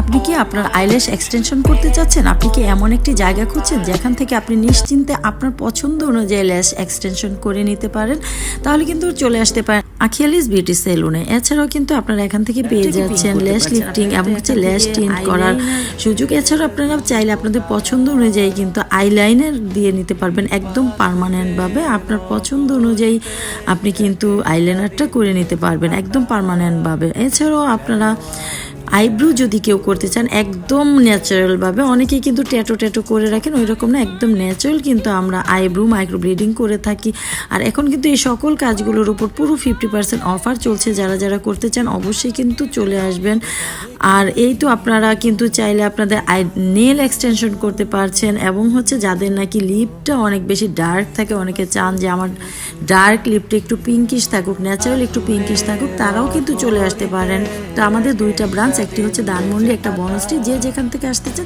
আপনি কি আপনার আইল্যাশ এক্সটেনশন করতে চাচ্ছেন? আপনি কি এমন একটি জায়গা খুঁজছেন যেখান থেকে আপনি নিশ্চিন্তে আপনার পছন্দ অনুযায়ী ল্যাশ এক্সটেনশন করে নিতে পারেন? তাহলে কিন্তু চলে আসতে পারেন আখিয়ালিস বিউটি সেলুনে। এছাড়াও কিন্তু আপনারা এখান থেকে পেয়ে যাচ্ছেন ল্যাশ লিফটিং এবং ল্যাশ টিন্ট করার সুযোগ। এছাড়াও আপনারা চাইলে আপনাদের পছন্দ অনুযায়ী কিন্তু আইলাইনার দিয়ে নিতে পারবেন একদম পার্মানেন্টভাবে। আপনার পছন্দ অনুযায়ী আপনি কিন্তু আইলাইনারটা করে নিতে পারবেন একদম পার্মানেন্টভাবে। এছাড়াও আপনারা আইব্রু যদি কেউ করতে চান একদম ন্যাচারালভাবে, অনেকেই কিন্তু ট্যাটু করে রাখেন, ওই রকম না, একদম ন্যাচারাল কিন্তু আমরা আইব্রু মাইক্রো ব্লিডিং করে থাকি। আর এখন কিন্তু এই সকল কাজগুলোর উপর পুরো 50% অফার চলছে। যারা যারা করতে চান অবশ্যই কিন্তু চলে আসবেন। আর এই তো আপনারা কিন্তু চাইলে আপনাদের নেল এক্সটেনশন করতে পারছেন এবং যাদের নাকি লিপটা অনেক বেশি ডার্ক থাকে, অনেকে চান যে আমার ডার্ক লিপটা একটু পিঙ্কিশ থাকুক, ন্যাচারাল একটু পিঙ্কিশ থাকুক, তারাও কিন্তু চলে আসতে পারেন। তো আমাদের দুইটা ব্রাঞ্চ, একটি ধানমন্ডি, একটা বনশ্রী, যে যেখান থেকে আসতে চান